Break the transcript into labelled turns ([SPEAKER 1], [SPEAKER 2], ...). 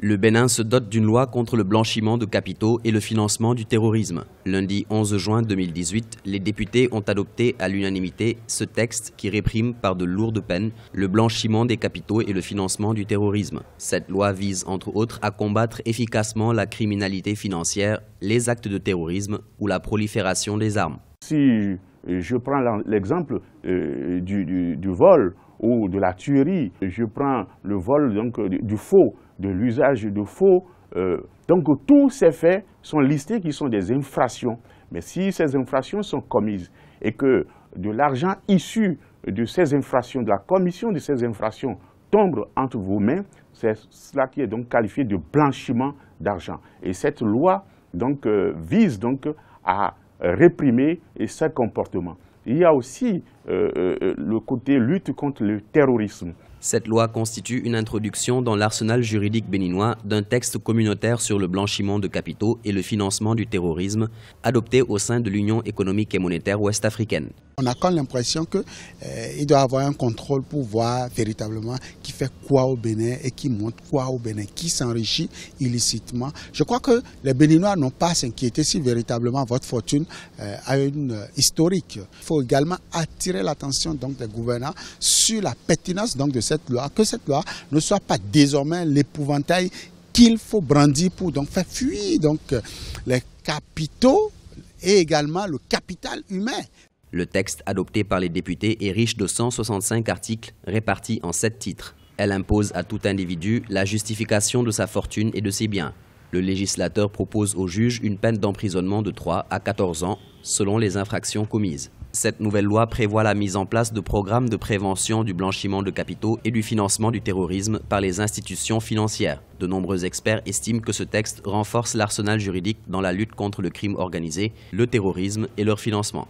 [SPEAKER 1] Le Bénin se dote d'une loi contre le blanchiment de capitaux et le financement du terrorisme. Lundi 11 juin 2018, les députés ont adopté à l'unanimité ce texte qui réprime par de lourdes peines le blanchiment des capitaux et le financement du terrorisme. Cette loi vise entre autres à combattre efficacement la criminalité financière, les actes de terrorisme ou la prolifération des armes.
[SPEAKER 2] Si je prends l'exemple du vol ou de la tuerie, je prends le vol donc, du faux, de l'usage de faux. Donc tous ces faits sont listés qui sont des infractions. Mais si ces infractions sont commises et que de l'argent issu de ces infractions, de la commission de ces infractions tombe entre vos mains, c'est cela qui est donc qualifié de blanchiment d'argent. Et cette loi donc, vise donc à réprimer ces comportements. Il y a aussi le côté lutte contre le terrorisme.
[SPEAKER 1] Cette loi constitue une introduction dans l'arsenal juridique béninois d'un texte communautaire sur le blanchiment de capitaux et le financement du terrorisme, adopté au sein de l'Union économique et monétaire ouest-africaine.
[SPEAKER 3] On a comme l'impression qu'il doit y avoir un contrôle pour voir véritablement qui fait quoi au Bénin et qui montre quoi au Bénin, qui s'enrichit illicitement. Je crois que les Béninois n'ont pas à s'inquiéter si véritablement votre fortune a une historique. Il faut également attirer l'attention donc des gouvernants sur la pertinence donc de cette loi, que cette loi ne soit pas désormais l'épouvantail qu'il faut brandir pour donc faire fuir donc les capitaux et également le capital humain.
[SPEAKER 1] Le texte adopté par les députés est riche de 165 articles répartis en 7 titres. Elle impose à tout individu la justification de sa fortune et de ses biens. Le législateur propose au juge une peine d'emprisonnement de 3 à 14 ans selon les infractions commises. Cette nouvelle loi prévoit la mise en place de programmes de prévention du blanchiment de capitaux et du financement du terrorisme par les institutions financières. De nombreux experts estiment que ce texte renforce l'arsenal juridique dans la lutte contre le crime organisé, le terrorisme et leur financement.